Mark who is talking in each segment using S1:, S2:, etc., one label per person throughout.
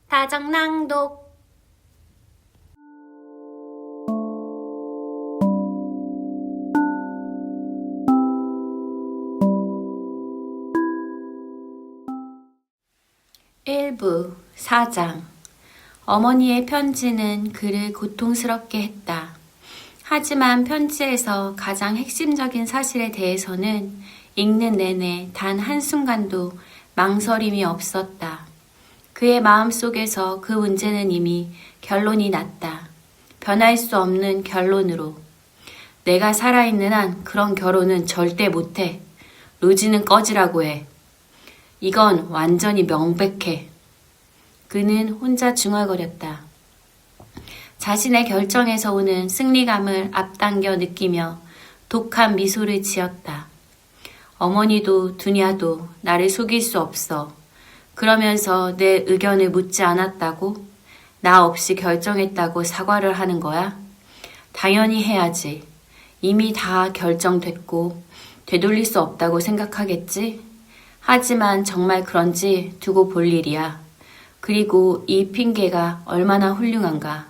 S1: 다정낭독. 일부 4장. 어머니의 편지는 그를 고통스럽게 했다. 하지만 편지에서 가장 핵심적인 사실에 대해서는 읽는 내내 단 한순간도 망설임이 없었다. 그의 마음속에서 그 문제는 이미 결론이 났다. 변할 수 없는 결론으로. 내가 살아있는 한 그런 결혼은 절대 못해. 루지는 꺼지라고 해. 이건 완전히 명백해. 그는 혼자 중얼거렸다. 자신의 결정에서 오는 승리감을 앞당겨 느끼며 독한 미소를 지었다. 어머니도 두냐도 나를 속일 수 없어. 그러면서 내 의견을 묻지 않았다고? 나 없이 결정했다고 사과를 하는 거야? 당연히 해야지. 이미 다 결정됐고 되돌릴 수 없다고 생각하겠지? 하지만 정말 그런지 두고 볼 일이야. 그리고 이 핑계가 얼마나 훌륭한가.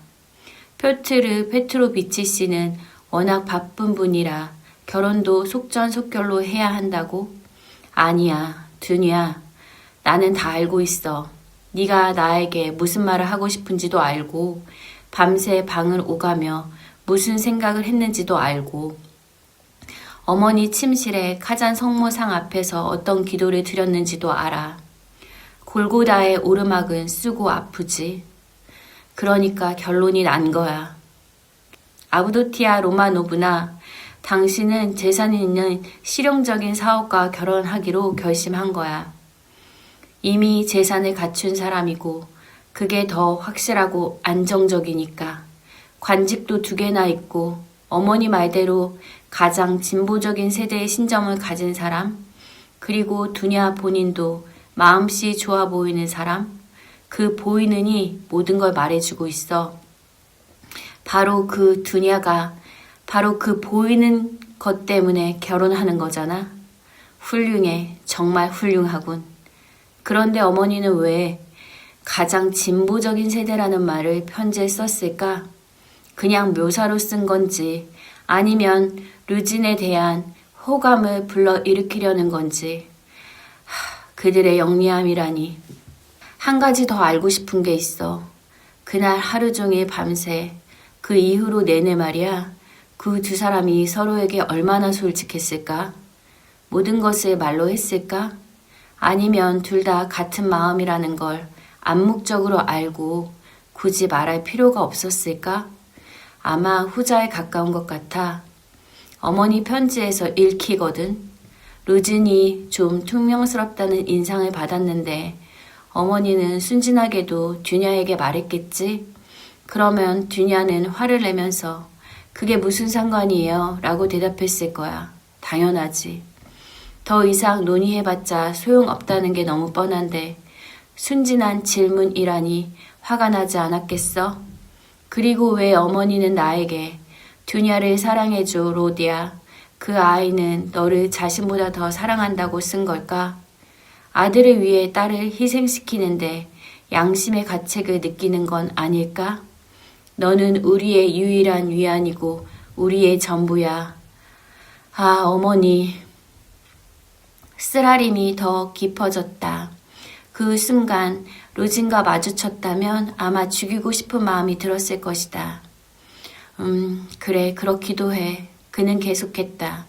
S1: 표트르 페트로비치 씨는 워낙 바쁜 분이라 결혼도 속전속결로 해야 한다고? 아니야, 두냐. 나는 다 알고 있어. 네가 나에게 무슨 말을 하고 싶은지도 알고 밤새 방을 오가며 무슨 생각을 했는지도 알고 어머니 침실에 카잔 성모상 앞에서 어떤 기도를 드렸는지도 알아. 골고다의 오르막은 쓰고 아프지. 그러니까 결론이 난 거야. 아브도티아 로마노브나, 당신은 재산 있는 실용적인 사업가와 결혼하기로 결심한 거야. 이미 재산을 갖춘 사람이고 그게 더 확실하고 안정적이니까. 관직도 2개나 있고 어머니 말대로 가장 진보적인 세대의 신점을 가진 사람, 그리고 두냐 본인도 마음씨 좋아 보이는 사람, 그 보이는이 모든 걸 말해주고 있어. 바로 그 두냐가 바로 그 보이는 것 때문에 결혼하는 거잖아. 훌륭해. 정말 훌륭하군. 그런데 어머니는 왜 가장 진보적인 세대라는 말을 편지에 썼을까? 그냥 묘사로 쓴 건지 아니면 루진에 대한 호감을 불러일으키려는 건지. 그들의 영리함이라니. 한 가지 더 알고 싶은 게 있어. 그날 하루 종일 밤새 그 이후로 내내 말이야. 그 2 사람이 서로에게 얼마나 솔직했을까? 모든 것을 말로 했을까? 아니면 둘 다 같은 마음이라는 걸 암묵적으로 알고 굳이 말할 필요가 없었을까? 아마 후자에 가까운 것 같아. 어머니 편지에서 읽히거든. 루진이 좀 퉁명스럽다는 인상을 받았는데 어머니는 순진하게도 듀냐에게 말했겠지? 그러면 듀냐는 화를 내면서 그게 무슨 상관이에요? 라고 대답했을 거야. 당연하지. 더 이상 논의해봤자 소용없다는 게 너무 뻔한데 순진한 질문이라니 화가 나지 않았겠어? 그리고 왜 어머니는 나에게 듀냐를 사랑해줘, 로디야. 그 아이는 너를 자신보다 더 사랑한다고 쓴 걸까? 아들을 위해 딸을 희생시키는데 양심의 가책을 느끼는 건 아닐까? 너는 우리의 유일한 위안이고 우리의 전부야. 아, 어머니. 쓰라림이 더 깊어졌다. 그 순간 루진과 마주쳤다면 아마 죽이고 싶은 마음이 들었을 것이다. 그래, 그렇기도 해. 그는 계속했다.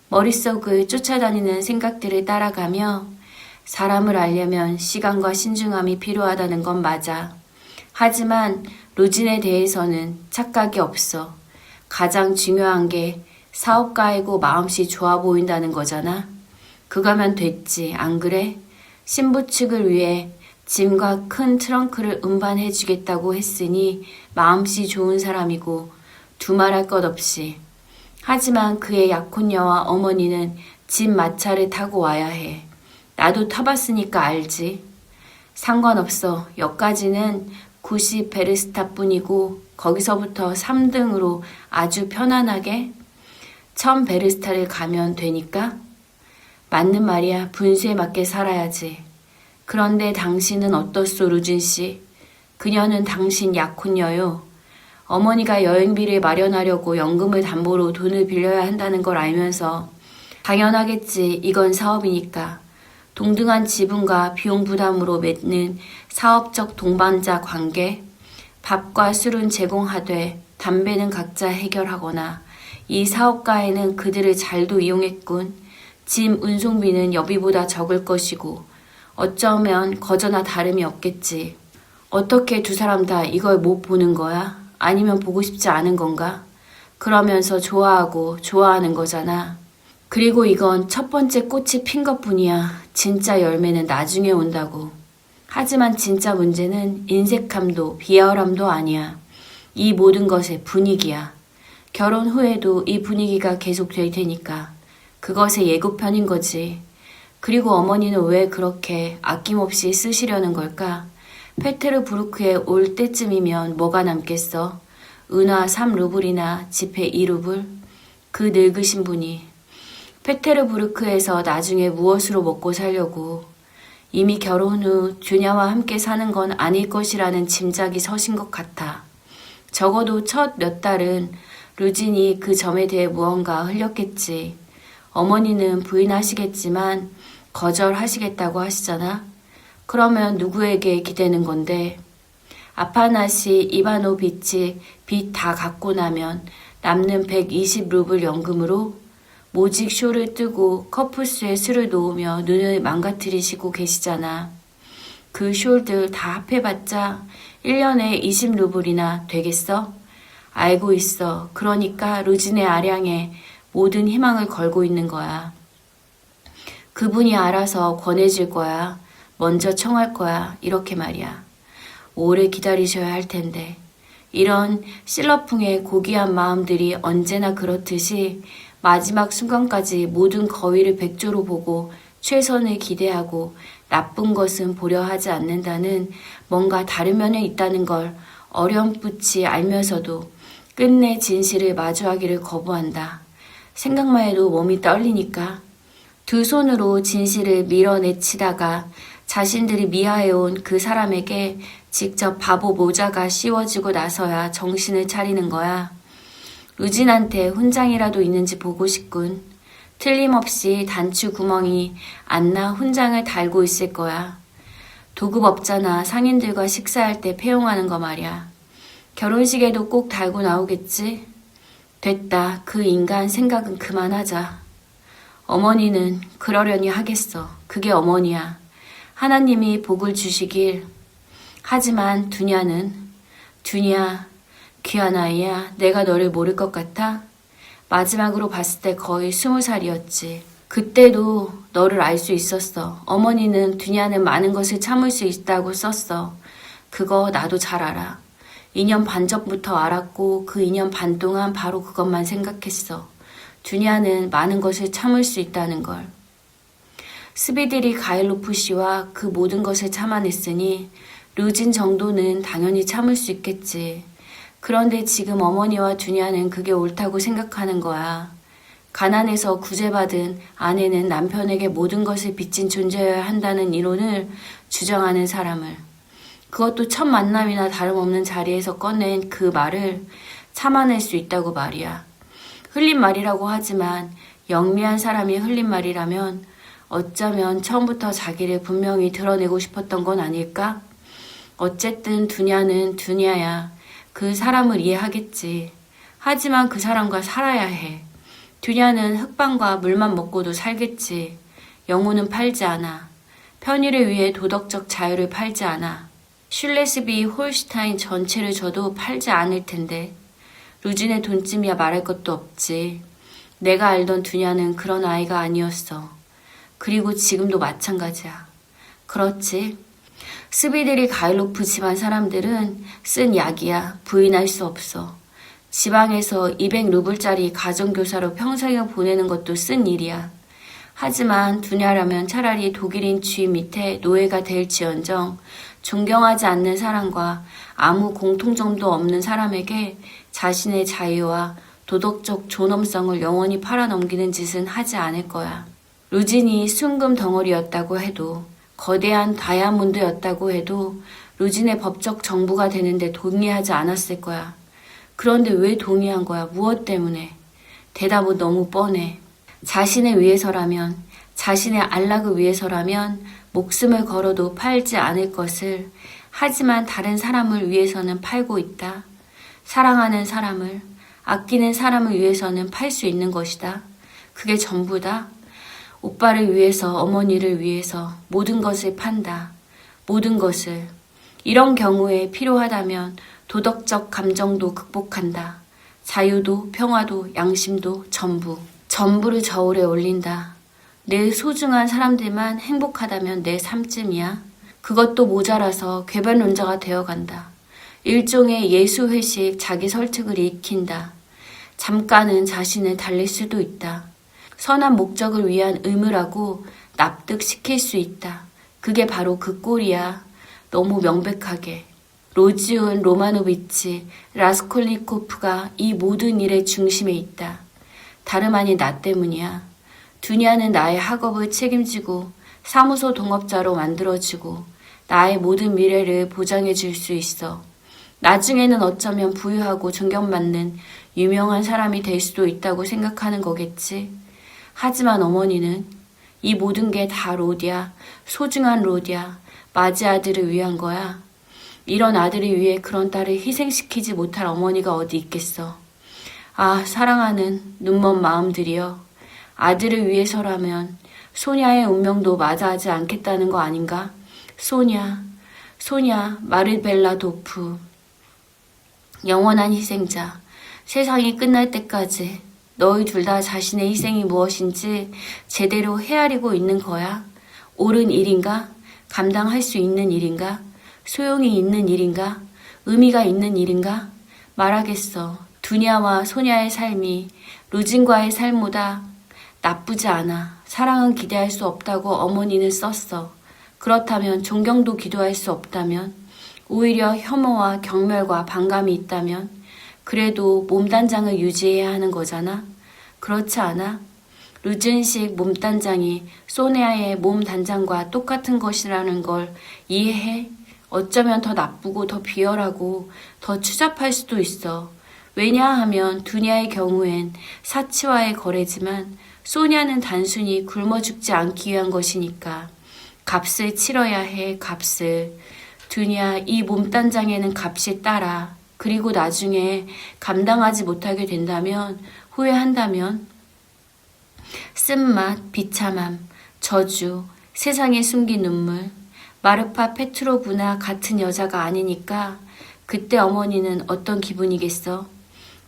S1: 머릿속을 쫓아다니는 생각들을 따라가며 사람을 알려면 시간과 신중함이 필요하다는 건 맞아. 하지만 루진에 대해서는 착각이 없어. 가장 중요한 게 사업가이고 마음씨 좋아 보인다는 거잖아. 그거면 됐지, 안 그래? 신부 측을 위해 짐과 큰 트렁크를 운반해 주겠다고 했으니 마음씨 좋은 사람이고 두말할 것 없이. 하지만 그의 약혼녀와 어머니는 집 마차를 타고 와야 해. 나도 타봤으니까 알지. 상관없어. 여기까지는 90 베르스타뿐이고 거기서부터 3등으로 아주 편안하게 1000 베르스타를 가면 되니까. 맞는 말이야. 분수에 맞게 살아야지. 그런데 당신은 어떻소, 루진 씨? 그녀는 당신 약혼녀요. 어머니가 여행비를 마련하려고 연금을 담보로 돈을 빌려야 한다는 걸 알면서 당연하겠지. 이건 사업이니까. 동등한 지분과 비용 부담으로 맺는 사업적 동반자 관계, 밥과 술은 제공하되 담배는 각자 해결하거나 이 사업가에는 그들을 잘도 이용했군. 짐 운송비는 여비보다 적을 것이고 어쩌면 거저나 다름이 없겠지. 어떻게 두 사람 다 이걸 못 보는 거야? 아니면 보고 싶지 않은 건가? 그러면서 좋아하고 좋아하는 거잖아. 그리고 이건 첫 번째 꽃이 핀 것뿐이야. 진짜 열매는 나중에 온다고. 하지만 진짜 문제는 인색함도 비열함도 아니야. 이 모든 것의 분위기야. 결혼 후에도 이 분위기가 계속될 테니까. 그것의 예고편인 거지. 그리고 어머니는 왜 그렇게 아낌없이 쓰시려는 걸까? 페테르부르크에 올 때쯤이면 뭐가 남겠어? 은화 3루블이나 지폐 2루블? 그 늙으신 분이 페테르부르크에서 나중에 무엇으로 먹고 살려고. 이미 결혼 후 듀냐와 함께 사는 건 아닐 것이라는 짐작이 서신 것 같아. 적어도 첫 몇 달은 루진이 그 점에 대해 무언가 흘렸겠지. 어머니는 부인하시겠지만 거절하시겠다고 하시잖아. 그러면 누구에게 기대는 건데? 아파나시 이바노비치 빚 다 갚고 나면 남는 120루블 연금으로 모직 쇼를 뜨고 커프스에 술을 놓으며 눈을 망가뜨리시고 계시잖아. 그 쇼들 다 합해봤자 1년에 20루블이나 되겠어? 알고 있어. 그러니까 루진의 아량에 모든 희망을 걸고 있는 거야. 그분이 알아서 권해줄 거야. 먼저 청할 거야. 이렇게 말이야. 오래 기다리셔야 할 텐데. 이런 실러풍의 고귀한 마음들이 언제나 그렇듯이 마지막 순간까지 모든 거위를 백조로 보고 최선을 기대하고 나쁜 것은 보려 하지 않는다는 뭔가 다른 면에 있다는 걸 어렴풋이 알면서도 끝내 진실을 마주하기를 거부한다. 생각만 해도 몸이 떨리니까. 두 손으로 진실을 밀어내치다가 자신들이 미화해온 그 사람에게 직접 바보 모자가 씌워지고 나서야 정신을 차리는 거야. 루진한테 훈장이라도 있는지 보고 싶군. 틀림없이 단추 구멍이 안나 훈장을 달고 있을 거야. 도급 없잖아. 상인들과 식사할 때 폐용하는 거 말이야. 결혼식에도 꼭 달고 나오겠지? 됐다. 그 인간 생각은 그만하자. 어머니는 그러려니 하겠어. 그게 어머니야. 하나님이 복을 주시길. 하지만 두냐는? 두냐, 귀한 아이야. 내가 너를 모를 것 같아? 마지막으로 봤을 때 거의 20살이었지. 그때도 너를 알 수 있었어. 어머니는 두냐는 많은 것을 참을 수 있다고 썼어. 그거 나도 잘 알아. 2년 반 전부터 알았고 그 2년 반 동안 바로 그것만 생각했어. 두냐는 많은 것을 참을 수 있다는 걸. 스비드리 가일로프 씨와 그 모든 것을 참아냈으니 루진 정도는 당연히 참을 수 있겠지. 그런데 지금 어머니와 두냐는 그게 옳다고 생각하는 거야. 가난해서 구제받은 아내는 남편에게 모든 것을 빚진 존재여야 한다는 이론을 주장하는 사람을. 그것도 첫 만남이나 다름없는 자리에서 꺼낸 그 말을 참아낼 수 있다고 말이야. 흘린 말이라고 하지만 영미한 사람이 흘린 말이라면 어쩌면 처음부터 자기를 분명히 드러내고 싶었던 건 아닐까? 어쨌든 두냐는 두냐야. 그 사람을 이해하겠지. 하지만 그 사람과 살아야 해. 두냐는 흙빵과 물만 먹고도 살겠지. 영혼은 팔지 않아. 편의를 위해 도덕적 자유를 팔지 않아. 슐레스비 홀슈타인 전체를 줘도 팔지 않을 텐데. 루진의 돈쯤이야 말할 것도 없지. 내가 알던 두냐는 그런 아이가 아니었어. 그리고 지금도 마찬가지야. 그렇지. 스비드리 가일로프 집안 사람들은 쓴 약이야. 부인할 수 없어. 지방에서 200루블짜리 가정교사로 평생을 보내는 것도 쓴 일이야. 하지만 두냐라면 차라리 독일인 주인 밑에 노예가 될지언정 존경하지 않는 사람과 아무 공통점도 없는 사람에게 자신의 자유와 도덕적 존엄성을 영원히 팔아넘기는 짓은 하지 않을 거야. 루진이 순금 덩어리였다고 해도 거대한 다이아몬드였다고 해도 로진의 법적 정부가 되는데 동의하지 않았을 거야. 그런데 왜 동의한 거야? 무엇 때문에? 대답은 너무 뻔해. 자신을 위해서라면, 자신의 안락을 위해서라면 목숨을 걸어도 팔지 않을 것을, 하지만 다른 사람을 위해서는 팔고 있다. 사랑하는 사람을, 아끼는 사람을 위해서는 팔 수 있는 것이다. 그게 전부다. 오빠를 위해서, 어머니를 위해서 모든 것을 판다. 모든 것을. 이런 경우에 필요하다면 도덕적 감정도 극복한다. 자유도, 평화도, 양심도 전부. 전부를 저울에 올린다. 내 소중한 사람들만 행복하다면 내 삶쯤이야. 그것도 모자라서 궤변론자가 되어간다. 일종의 예수회식 자기 설득을 익힌다. 잠깐은 자신을 달랠 수도 있다. 선한 목적을 위한 의무라고 납득시킬 수 있다. 그게 바로 그 꼴이야. 너무 명백하게. 로지온 로마노비치 라스콜니코프가 이 모든 일의 중심에 있다. 다름 아닌 나 때문이야. 두냐는 나의 학업을 책임지고 사무소 동업자로 만들어주고 나의 모든 미래를 보장해 줄 수 있어. 나중에는 어쩌면 부유하고 존경받는 유명한 사람이 될 수도 있다고 생각하는 거겠지. 하지만 어머니는 이 모든 게 다 롯이야. 소중한 롯이야. 맞이 아들을 위한 거야. 이런 아들을 위해 그런 딸을 희생시키지 못할 어머니가 어디 있겠어. 아, 사랑하는 눈먼 마음들이여. 아들을 위해서라면 소냐의 운명도 마다하지 않겠다는 거 아닌가? 소냐, 마르벨라 도프. 영원한 희생자. 세상이 끝날 때까지 너희 둘 다 자신의 희생이 무엇인지 제대로 헤아리고 있는 거야? 옳은 일인가? 감당할 수 있는 일인가? 소용이 있는 일인가? 의미가 있는 일인가? 말하겠어. 두냐와 소냐의 삶이 루진과의 삶보다 나쁘지 않아. 사랑은 기대할 수 없다고 어머니는 썼어. 그렇다면 존경도 기도할 수 없다면, 오히려 혐오와 경멸과 반감이 있다면 그래도 몸단장을 유지해야 하는 거잖아. 그렇지 않아? 루진식 몸단장이 소냐의 몸단장과 똑같은 것이라는 걸 이해해? 어쩌면 더 나쁘고 더 비열하고 더 추잡할 수도 있어. 왜냐하면 두냐의 경우엔 사치와의 거래지만 소냐는 단순히 굶어 죽지 않기 위한 것이니까. 값을 치러야 해, 값을. 두냐, 이 몸단장에는 값이 따라. 그리고 나중에 감당하지 못하게 된다면, 후회한다면, 쓴맛, 비참함, 저주, 세상에 숨긴 눈물, 마르파 페트로브나 같은 여자가 아니니까 그때 어머니는 어떤 기분이겠어?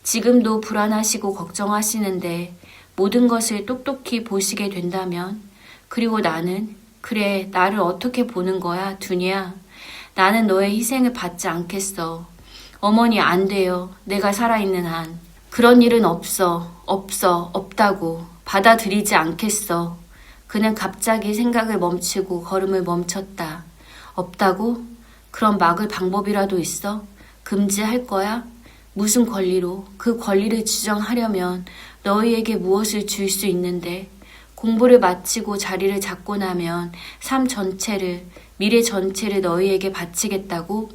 S1: 지금도 불안하시고 걱정하시는데 모든 것을 똑똑히 보시게 된다면, 그리고 나는, 그래, 나를 어떻게 보는 거야, 두냐? 나는 너의 희생을 받지 않겠어. 어머니, 안 돼요. 내가 살아있는 한. 그런 일은 없다고. 받아들이지 않겠어. 그는 갑자기 생각을 멈추고 걸음을 멈췄다. 없다고? 그럼 막을 방법이라도 있어? 금지할 거야? 무슨 권리로? 그 권리를 주장하려면 너희에게 무엇을 줄 수 있는데? 공부를 마치고 자리를 잡고 나면 삶 전체를, 미래 전체를 너희에게 바치겠다고?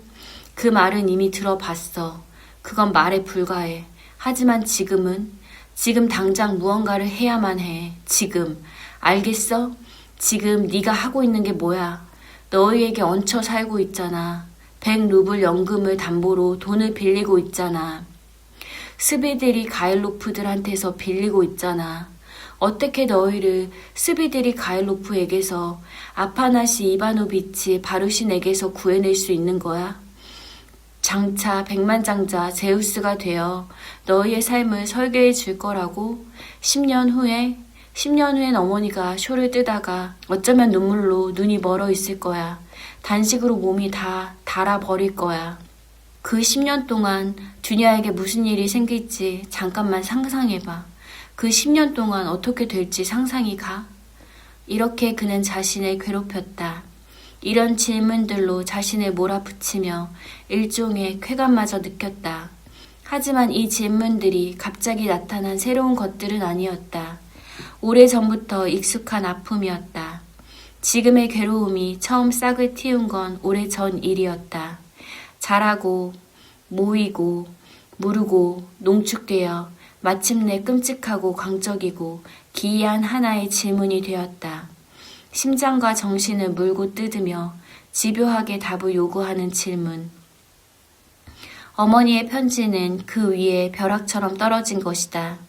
S1: 그 말은 이미 들어봤어. 그건 말에 불과해. 하지만 지금 당장 무언가를 해야만 해. 지금. 알겠어? 지금 네가 하고 있는 게 뭐야? 너희에게 얹혀 살고 있잖아. 100루블 연금을 담보로 돈을 빌리고 있잖아. 스비드리 가일로프들한테서 빌리고 있잖아. 어떻게 너희를 스비드리 가일로프에게서, 아파나시 이바노비치 바루신에게서 구해낼 수 있는 거야? 장차 백만장자 제우스가 되어 너희의 삶을 설계해 줄 거라고? 10년 후엔 어머니가 쇼를 뜨다가 어쩌면 눈물로 눈이 멀어 있을 거야. 단식으로 몸이 다 닳아버릴 거야. 그 10년 동안 두냐에게 무슨 일이 생길지 잠깐만 상상해봐. 그 10년 동안 어떻게 될지 상상이 가? 이렇게 그는 자신을 괴롭혔다. 이런 질문들로 자신을 몰아붙이며 일종의 쾌감마저 느꼈다. 하지만 이 질문들이 갑자기 나타난 새로운 것들은 아니었다. 오래전부터 익숙한 아픔이었다. 지금의 괴로움이 처음 싹을 틔운 건 오래전 일이었다. 자라고 모이고 무르고 농축되어 마침내 끔찍하고 광적이고 기이한 하나의 질문이 되었다. 심장과 정신을 물고 뜯으며 집요하게 답을 요구하는 질문. 어머니의 편지는 그 위에 벼락처럼 떨어진 것이다.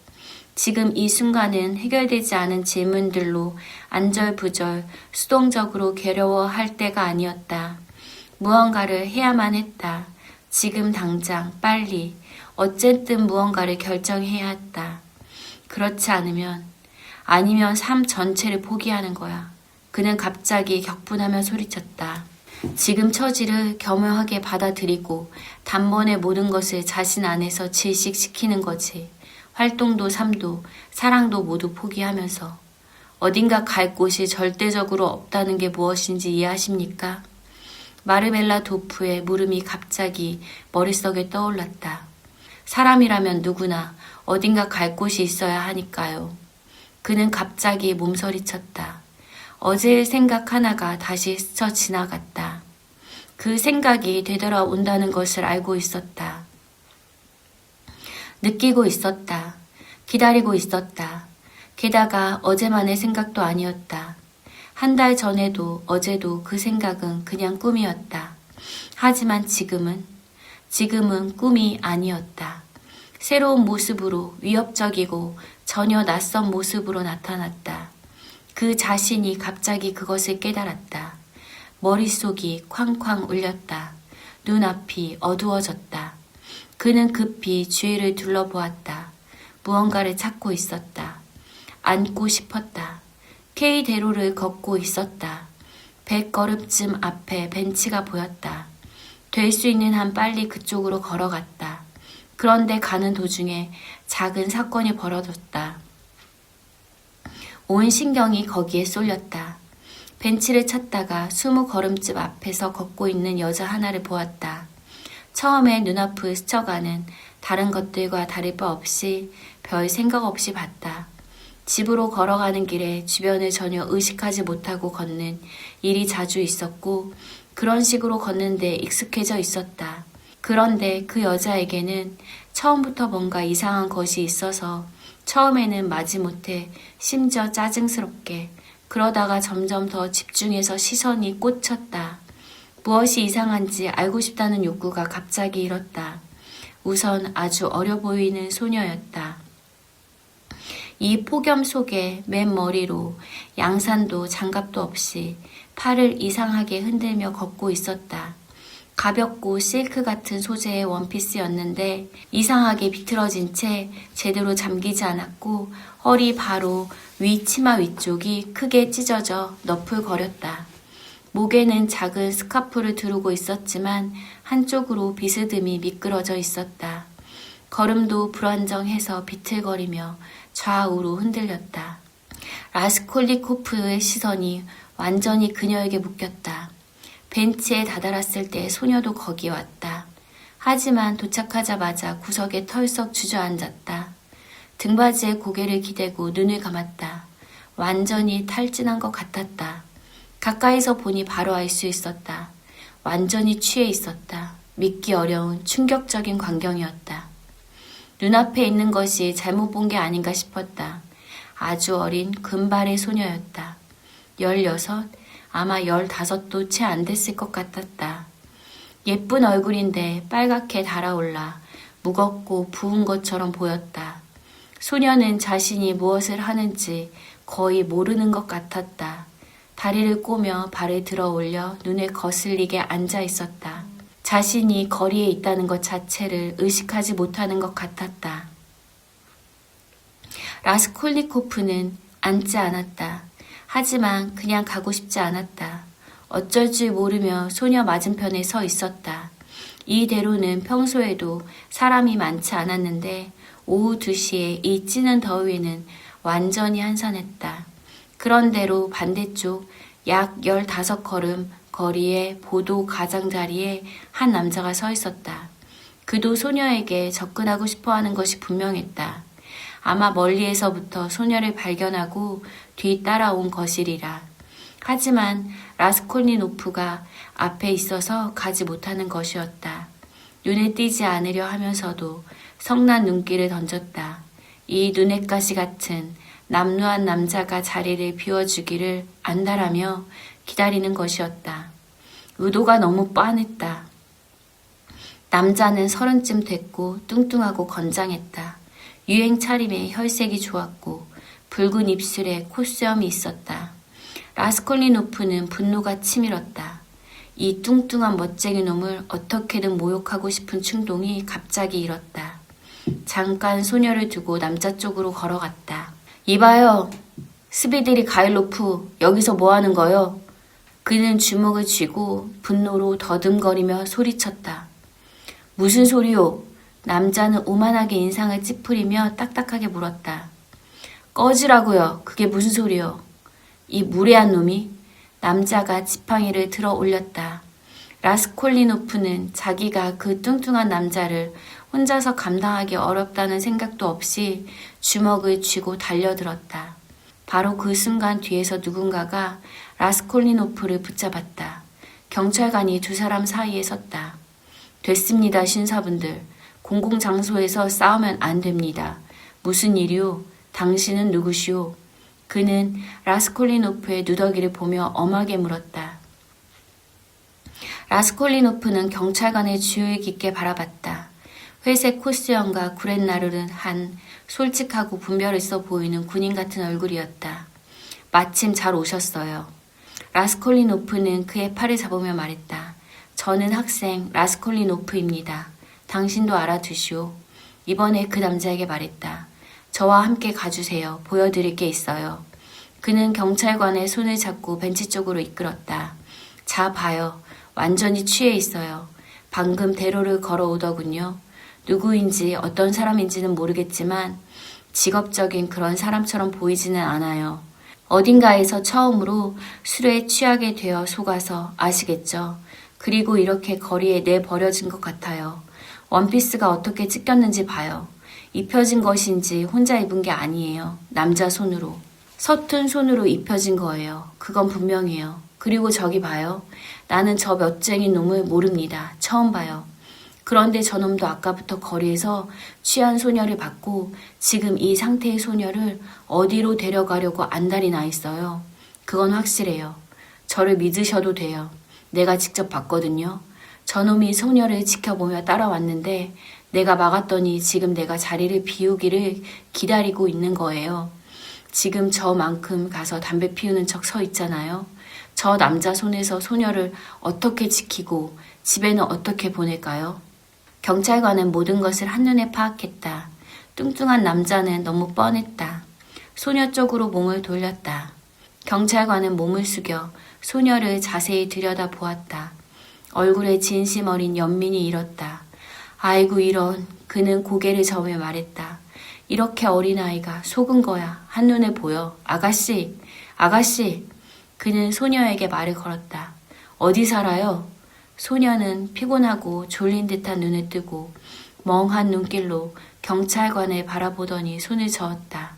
S1: 지금 이 순간은 해결되지 않은 질문들로 안절부절 수동적으로 괴로워할 때가 아니었다. 무언가를 해야만 했다. 지금 당장 빨리 어쨌든 무언가를 결정해야 했다. 그렇지 아니면 삶 전체를 포기하는 거야. 그는 갑자기 격분하며 소리쳤다. 지금 처지를 겸허하게 받아들이고 단번에 모든 것을 자신 안에서 질식시키는 거지. 활동도 삶도 사랑도 모두 포기하면서. 어딘가 갈 곳이 절대적으로 없다는 게 무엇인지 이해하십니까? 마르멜라 도프의 물음이 갑자기 머릿속에 떠올랐다. 사람이라면 누구나 어딘가 갈 곳이 있어야 하니까요. 그는 갑자기 몸서리쳤다. 어제의 생각 하나가 다시 스쳐 지나갔다. 그 생각이 되돌아온다는 것을 알고 있었다. 느끼고 있었다. 기다리고 있었다. 게다가 어제만의 생각도 아니었다. 한 달 전에도 어제도 그 생각은 그냥 꿈이었다. 하지만 지금은 꿈이 아니었다. 새로운 모습으로 위협적이고 전혀 낯선 모습으로 나타났다. 그 자신이 갑자기 그것을 깨달았다. 머릿속이 쾅쾅 울렸다. 눈앞이 어두워졌다. 그는 급히 주위를 둘러보았다. 무언가를 찾고 있었다. 안고 싶었다. K대로를 걷고 있었다. 100걸음쯤 앞에 벤치가 보였다. 될 수 있는 한 빨리 그쪽으로 걸어갔다. 그런데 가는 도중에 작은 사건이 벌어졌다. 온 신경이 거기에 쏠렸다. 벤치를 찾다가 20걸음쯤 앞에서 걷고 있는 여자 하나를 보았다. 처음에 눈앞을 스쳐가는 다른 것들과 다를 바 없이 별 생각 없이 봤다. 집으로 걸어가는 길에 주변을 전혀 의식하지 못하고 걷는 일이 자주 있었고 그런 식으로 걷는데 익숙해져 있었다. 그런데 그 여자에게는 처음부터 뭔가 이상한 것이 있어서 처음에는 마지못해 심지어 짜증스럽게 그러다가 점점 더 집중해서 시선이 꽂혔다. 무엇이 이상한지 알고 싶다는 욕구가 갑자기 일었다. 우선 아주 어려 보이는 소녀였다. 이 폭염 속에 맨 머리로 양산도 장갑도 없이 팔을 이상하게 흔들며 걷고 있었다. 가볍고 실크 같은 소재의 원피스였는데 이상하게 비틀어진 채 제대로 잠기지 않았고 허리 바로 위 치마 위쪽이 크게 찢어져 너풀거렸다. 목에는 작은 스카프를 두르고 있었지만 한쪽으로 비스듬히 미끄러져 있었다. 걸음도 불안정해서 비틀거리며 좌우로 흔들렸다. 라스콜리코프의 시선이 완전히 그녀에게 묶였다. 벤치에 다다랐을 때 소녀도 거기 왔다. 하지만 도착하자마자 구석에 털썩 주저앉았다. 등받이에 고개를 기대고 눈을 감았다. 완전히 탈진한 것 같았다. 가까이서 보니 바로 알 수 있었다. 완전히 취해 있었다. 믿기 어려운 충격적인 광경이었다. 눈앞에 있는 것이 잘못 본 게 아닌가 싶었다. 아주 어린 금발의 소녀였다. 16, 아마 15도 채 안 됐을 것 같았다. 예쁜 얼굴인데 빨갛게 달아올라 무겁고 부은 것처럼 보였다. 소녀는 자신이 무엇을 하는지 거의 모르는 것 같았다. 다리를 꼬며 발을 들어 올려 눈에 거슬리게 앉아 있었다. 자신이 거리에 있다는 것 자체를 의식하지 못하는 것 같았다. 라스콜니코프는 앉지 않았다. 하지만 그냥 가고 싶지 않았다. 어쩔 줄 모르며 소녀 맞은편에 서 있었다. 이 대로는 평소에도 사람이 많지 않았는데 오후 2시에 이 찌는 더위는 완전히 한산했다. 그런대로 반대쪽 약 15걸음 거리의 보도 가장자리에 한 남자가 서 있었다. 그도 소녀에게 접근하고 싶어하는 것이 분명했다. 아마 멀리에서부터 소녀를 발견하고 뒤따라온 것이리라. 하지만 라스콜니노프가 앞에 있어서 가지 못하는 것이었다. 눈에 띄지 않으려 하면서도 성난 눈길을 던졌다. 이 눈엣가시 같은 남루한 남자가 자리를 비워주기를 안다라며 기다리는 것이었다. 의도가 너무 뻔했다. 남자는 30쯤 됐고 뚱뚱하고 건장했다. 유행 차림에 혈색이 좋았고 붉은 입술에 콧수염이 있었다. 라스콜니노프는 분노가 치밀었다. 이 뚱뚱한 멋쟁이 놈을 어떻게든 모욕하고 싶은 충동이 갑자기 일었다. 잠깐 소녀를 두고 남자 쪽으로 걸어갔다. 이봐요. 스비드리 가일로프, 여기서 뭐 하는 거요? 그는 주먹을 쥐고 분노로 더듬거리며 소리쳤다. 무슨 소리요? 남자는 오만하게 인상을 찌푸리며 딱딱하게 물었다. 꺼지라고요. 그게 무슨 소리요? 이 무례한 놈이? 남자가 지팡이를 들어 올렸다. 라스콜니노프는 자기가 그 뚱뚱한 남자를 혼자서 감당하기 어렵다는 생각도 없이 주먹을 쥐고 달려들었다. 바로 그 순간 뒤에서 누군가가 라스콜니노프를 붙잡았다. 경찰관이 두 사람 사이에 섰다. 됐습니다, 신사분들. 공공장소에서 싸우면 안 됩니다. 무슨 일이오? 당신은 누구시오? 그는 라스콜니노프의 누더기를 보며 엄하게 물었다. 라스콜니노프는 경찰관의 주의 깊게 바라봤다. 회색 코스염과 구렛나루는 한 솔직하고 분별 있어 보이는 군인 같은 얼굴이었다. 마침 잘 오셨어요. 라스콜니노프는 그의 팔을 잡으며 말했다. 저는 학생 라스콜니노프입니다. 당신도 알아두시오. 이번에 그 남자에게 말했다. 저와 함께 가주세요. 보여드릴 게 있어요. 그는 경찰관의 손을 잡고 벤치 쪽으로 이끌었다. 자, 봐요. 완전히 취해 있어요. 방금 대로를 걸어오더군요. 누구인지 어떤 사람인지는 모르겠지만 직업적인 그런 사람처럼 보이지는 않아요. 어딘가에서 처음으로 술에 취하게 되어 속아서 아시겠죠? 그리고 이렇게 거리에 내버려진 것 같아요. 원피스가 어떻게 찢겼는지 봐요. 입혀진 것인지 혼자 입은 게 아니에요. 남자 손으로. 서툰 손으로 입혀진 거예요. 그건 분명해요. 그리고 저기 봐요. 나는 저 멋쟁이 놈을 모릅니다. 처음 봐요. 그런데 저놈도 아까부터 거리에서 취한 소녀를 봤고 지금 이 상태의 소녀를 어디로 데려가려고 안달이 나 있어요. 그건 확실해요. 저를 믿으셔도 돼요. 내가 직접 봤거든요. 저놈이 소녀를 지켜보며 따라왔는데 내가 막았더니 지금 내가 자리를 비우기를 기다리고 있는 거예요. 지금 저만큼 가서 담배 피우는 척 서 있잖아요. 저 남자 손에서 소녀를 어떻게 지키고 집에는 어떻게 보낼까요? 경찰관은 모든 것을 한눈에 파악했다. 뚱뚱한 남자는 너무 뻔했다. 소녀 쪽으로 몸을 돌렸다. 경찰관은 몸을 숙여 소녀를 자세히 들여다보았다. 얼굴에 진심 어린 연민이 일었다. 아이고 이런. 그는 고개를 저으며 말했다. 이렇게 어린아이가 속은 거야. 한눈에 보여. 아가씨, 아가씨. 그는 소녀에게 말을 걸었다. 어디 살아요? 소녀는 피곤하고 졸린 듯한 눈을 뜨고 멍한 눈길로 경찰관을 바라보더니 손을 저었다.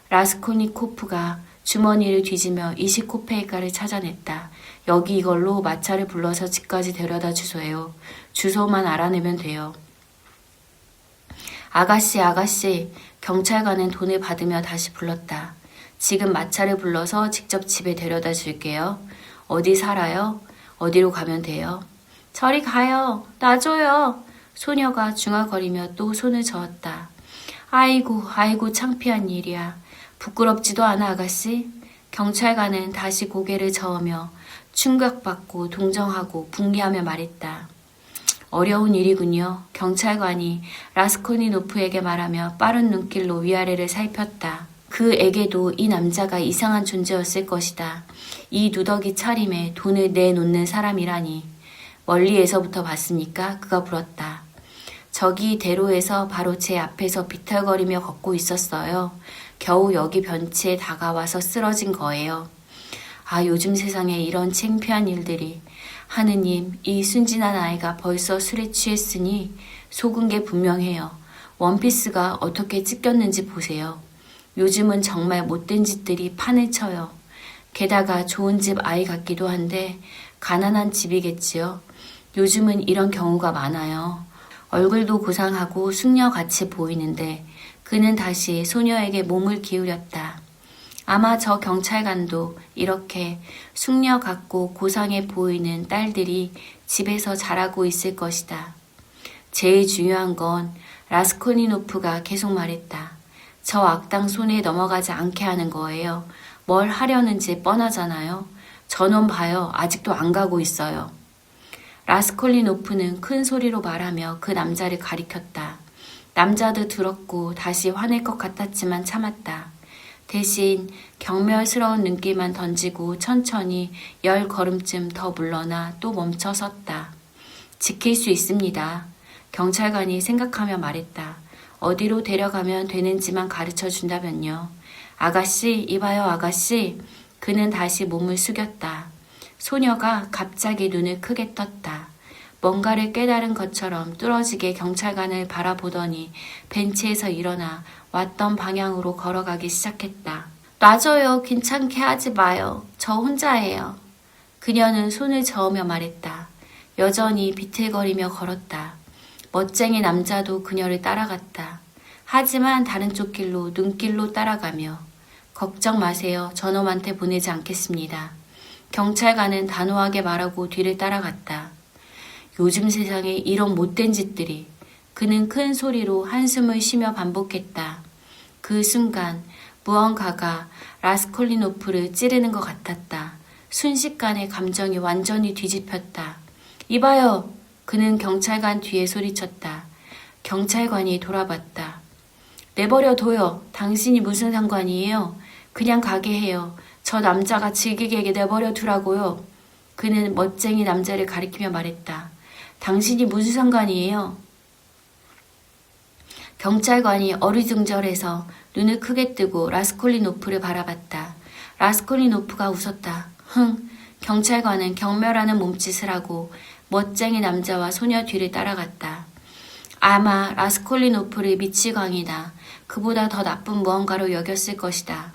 S1: 라스콜니코프가 주머니를 뒤지며 20코페이카를 찾아냈다. 여기 이걸로 마차를 불러서 집까지 데려다 주소요. 주소만 알아내면 돼요. 아가씨, 아가씨. 경찰관은 돈을 받으며 다시 불렀다. 지금 마차를 불러서 직접 집에 데려다 줄게요. 어디 살아요? 어디로 가면 돼요? 저리 가요. 놔줘요. 소녀가 중얼거리며 또 손을 저었다. 아이고, 아이고 창피한 일이야. 부끄럽지도 않아, 아가씨? 경찰관은 다시 고개를 저으며 충격받고 동정하고 붕괴하며 말했다. 어려운 일이군요. 경찰관이 라스콜니노프에게 말하며 빠른 눈길로 위아래를 살폈다. 그에게도 이 남자가 이상한 존재였을 것이다. 이 누더기 차림에 돈을 내놓는 사람이라니. 멀리에서부터 봤으니까 그가 물었다. 저기 대로에서 바로 제 앞에서 비틀거리며 걷고 있었어요. 겨우 여기 벤치에 다가와서 쓰러진 거예요. 아, 요즘 세상에 이런 창피한 일들이. 하느님, 이 순진한 아이가 벌써 술에 취했으니 속은 게 분명해요. 원피스가 어떻게 찢겼는지 보세요. 요즘은 정말 못된 짓들이 판을 쳐요. 게다가 좋은 집 아이 같기도 한데 가난한 집이겠지요. 요즘은 이런 경우가 많아요. 얼굴도 고상하고 숙녀같이 보이는데 그는 다시 소녀에게 몸을 기울였다. 아마 저 경찰관도 이렇게 숙녀 같고 고상해 보이는 딸들이 집에서 자라고 있을 것이다. 제일 중요한 건 라스콜니노프가 계속 말했다. 저 악당 손에 넘어가지 않게 하는 거예요. 뭘 하려는지 뻔하잖아요. 저놈 봐요. 아직도 안 가고 있어요. 라스콜니노프는 큰 소리로 말하며 그 남자를 가리켰다. 남자도 들었고 다시 화낼 것 같았지만 참았다. 대신 경멸스러운 눈길만 던지고 천천히 10걸음쯤 더 물러나 또 멈춰 섰다. 지킬 수 있습니다. 경찰관이 생각하며 말했다. 어디로 데려가면 되는지만 가르쳐 준다면요. 아가씨, 이봐요 아가씨. 그는 다시 몸을 숙였다. 소녀가 갑자기 눈을 크게 떴다. 뭔가를 깨달은 것처럼 뚫어지게 경찰관을 바라보더니 벤치에서 일어나 왔던 방향으로 걸어가기 시작했다. 놔줘요. 귀찮게 하지 마요. 저 혼자예요. 그녀는 손을 저으며 말했다. 여전히 비틀거리며 걸었다. 멋쟁이 남자도 그녀를 따라갔다. 하지만 다른 쪽 길로 눈길로 따라가며 걱정 마세요. 저놈한테 보내지 않겠습니다. 경찰관은 단호하게 말하고 뒤를 따라갔다. 요즘 세상에 이런 못된 짓들이. 그는 큰 소리로 한숨을 쉬며 반복했다. 그 순간 무언가가 라스콜니노프를 찌르는 것 같았다. 순식간에 감정이 완전히 뒤집혔다. 이봐요. 그는 경찰관 뒤에 소리쳤다. 경찰관이 돌아봤다. 내버려 둬요. 당신이 무슨 상관이에요? 그냥 가게 해요. 저 남자가 즐기게 내버려 두라고요. 그는 멋쟁이 남자를 가리키며 말했다. 당신이 무슨 상관이에요? 경찰관이 어리둥절해서 눈을 크게 뜨고 라스콜니노프를 바라봤다. 라스콜니노프가 웃었다. 흥. 경찰관은 경멸하는 몸짓을 하고 멋쟁이 남자와 소녀 뒤를 따라갔다. 아마 라스콜니노프를 미치광이나 그보다 더 나쁜 무언가로 여겼을 것이다.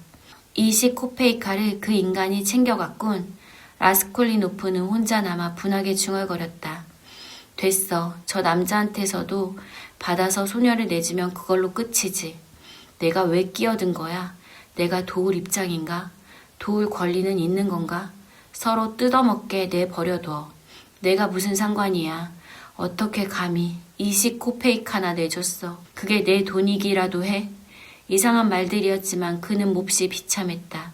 S1: 20코페이카를 그 인간이 챙겨갔군. 라스콜니노프는 혼자 남아 분하게 중얼거렸다. 됐어. 저 남자한테서도 받아서 소녀를 내주면 그걸로 끝이지. 내가 왜 끼어든 거야? 내가 도울 입장인가? 도울 권리는 있는 건가? 서로 뜯어먹게 내버려둬. 내가 무슨 상관이야. 어떻게 감히 20코페이카나 내줬어. 그게 내 돈이기라도 해? 이상한 말들이었지만 그는 몹시 비참했다.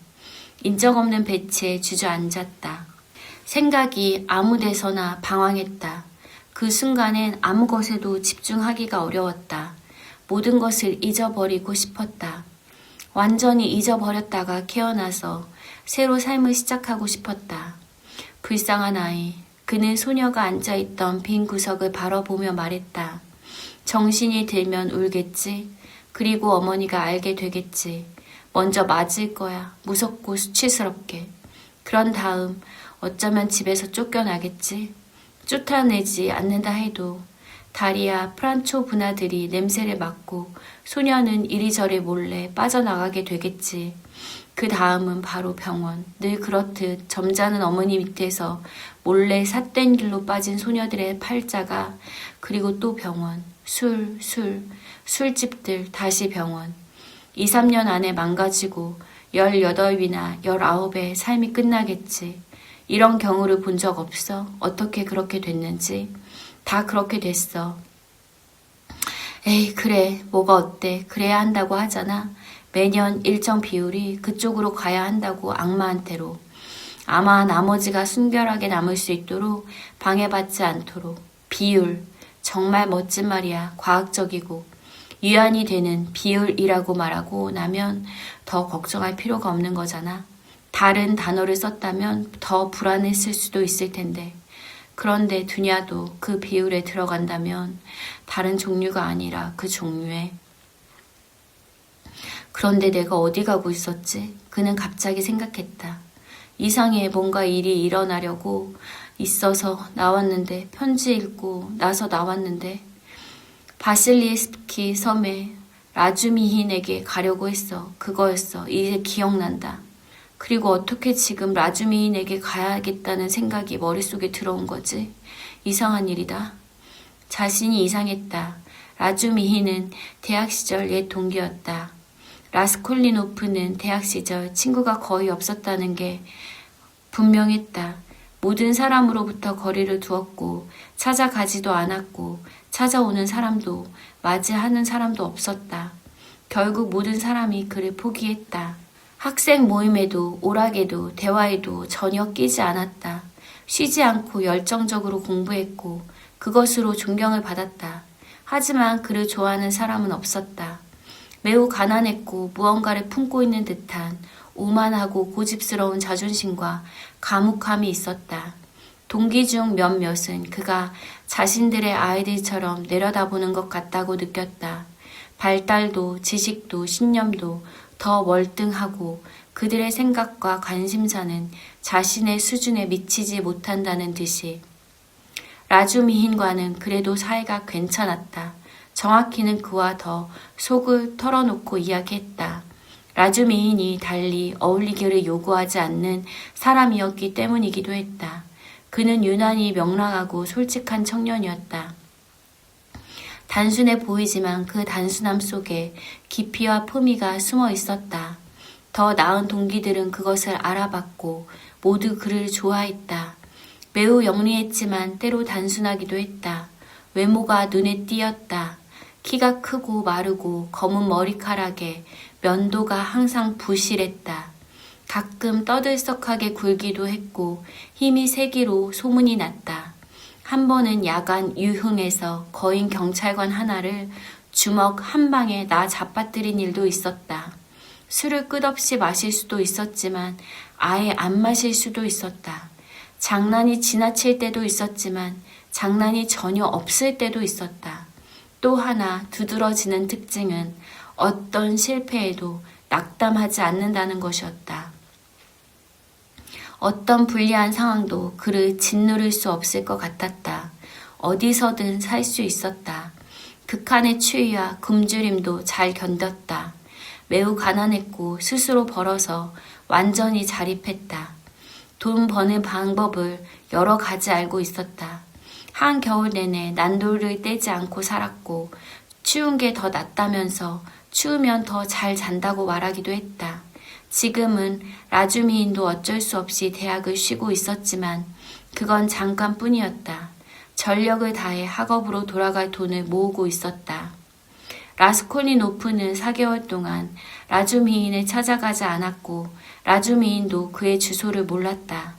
S1: 인적 없는 벤치에 주저앉았다. 생각이 아무 데서나 방황했다. 그 순간엔 아무 것에도 집중하기가 어려웠다. 모든 것을 잊어버리고 싶었다. 완전히 잊어버렸다가 깨어나서 새로 삶을 시작하고 싶었다. 불쌍한 아이. 그는 소녀가 앉아있던 빈 구석을 바라보며 말했다. 정신이 들면 울겠지. 그리고 어머니가 알게 되겠지. 먼저 맞을 거야. 무섭고 수치스럽게. 그런 다음 어쩌면 집에서 쫓겨나겠지. 쫓아내지 않는다 해도 다리야 프란초 분하들이 냄새를 맡고 소녀는 이리저리 몰래 빠져나가게 되겠지. 그 다음은 바로 병원. 늘 그렇듯 점잖은 어머니 밑에서 몰래 삿된 길로 빠진 소녀들의 팔자가, 그리고 또 병원. 술집들, 다시 병원. 2, 3년 안에 망가지고 18이나 19의 삶이 끝나겠지. 이런 경우를 본 적 없어? 어떻게 그렇게 됐는지. 다 그렇게 됐어. 에이, 그래. 뭐가 어때. 그래야 한다고 하잖아. 매년 일정 비율이 그쪽으로 가야 한다고 악마한테로. 아마 나머지가 순결하게 남을 수 있도록 방해받지 않도록. 비율. 정말 멋진 말이야. 과학적이고. 유한이 되는 비율이라고 말하고 나면 더 걱정할 필요가 없는 거잖아. 다른 단어를 썼다면 더 불안했을 수도 있을 텐데. 그런데 두냐도 그 비율에 들어간다면 다른 종류가 아니라 그 종류에. 그런데 내가 어디 가고 있었지? 그는 갑자기 생각했다. 이상해. 뭔가 일이 일어나려고 있어서 나왔는데, 편지 읽고 나서 나왔는데, 바실리스키 섬에 라주미힌에게 가려고 했어. 그거였어. 이제 기억난다. 그리고 어떻게 지금 라주미인에게 가야겠다는 생각이 머릿속에 들어온 거지? 이상한 일이다. 자신이 이상했다. 라주미인은 대학 시절 옛 동기였다. 라스콜리노프는 대학 시절 친구가 거의 없었다는 게 분명했다. 모든 사람으로부터 거리를 두었고 찾아가지도 않았고 찾아오는 사람도 맞이하는 사람도 없었다. 결국 모든 사람이 그를 포기했다. 학생 모임에도 오락에도 대화에도 전혀 끼지 않았다. 쉬지 않고 열정적으로 공부했고 그것으로 존경을 받았다. 하지만 그를 좋아하는 사람은 없었다. 매우 가난했고 무언가를 품고 있는 듯한 오만하고 고집스러운 자존심과 과묵함이 있었다. 동기 중 몇몇은 그가 자신들의 아이들처럼 내려다보는 것 같다고 느꼈다. 발달도 지식도 신념도 더 월등하고 그들의 생각과 관심사는 자신의 수준에 미치지 못한다는 듯이. 라주미힌과는 그래도 사이가 괜찮았다. 정확히는 그와 더 속을 털어놓고 이야기했다. 라주미인이 달리 어울리기를 요구하지 않는 사람이었기 때문이기도 했다. 그는 유난히 명랑하고 솔직한 청년이었다. 단순해 보이지만 그 단순함 속에 깊이와 품위가 숨어 있었다. 더 나은 동기들은 그것을 알아봤고 모두 그를 좋아했다. 매우 영리했지만 때로 단순하기도 했다. 외모가 눈에 띄었다. 키가 크고 마르고 검은 머리카락에 면도가 항상 부실했다. 가끔 떠들썩하게 굴기도 했고 힘이 세기로 소문이 났다. 한 번은 야간 유흥에서 거인 경찰관 하나를 주먹 한 방에 나 잡아뜨린 일도 있었다. 술을 끝없이 마실 수도 있었지만 아예 안 마실 수도 있었다. 장난이 지나칠 때도 있었지만 장난이 전혀 없을 때도 있었다. 또 하나 두드러지는 특징은 어떤 실패에도 낙담하지 않는다는 것이었다. 어떤 불리한 상황도 그를 짓누를 수 없을 것 같았다. 어디서든 살 수 있었다. 극한의 추위와 굶주림도 잘 견뎠다. 매우 가난했고 스스로 벌어서 완전히 자립했다. 돈 버는 방법을 여러 가지 알고 있었다. 한겨울 내내 난로를 떼지 않고 살았고 추운 게 더 낫다면서 추우면 더 잘 잔다고 말하기도 했다. 지금은 라주미인도 어쩔 수 없이 대학을 쉬고 있었지만 그건 잠깐뿐이었다. 전력을 다해 학업으로 돌아갈 돈을 모으고 있었다. 라스콜니노프는 4개월 동안 라주미인을 찾아가지 않았고 라주미인도 그의 주소를 몰랐다.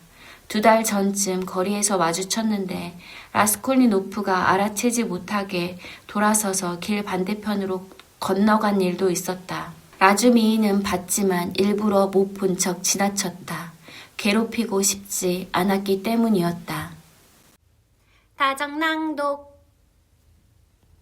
S1: 2달 전쯤 거리에서 마주쳤는데 라스콜니노프가 알아채지 못하게 돌아서서 길 반대편으로 건너간 일도 있었다. 라주미인은 봤지만 일부러 못 본 척 지나쳤다. 괴롭히고 싶지 않았기 때문이었다. 다정낭독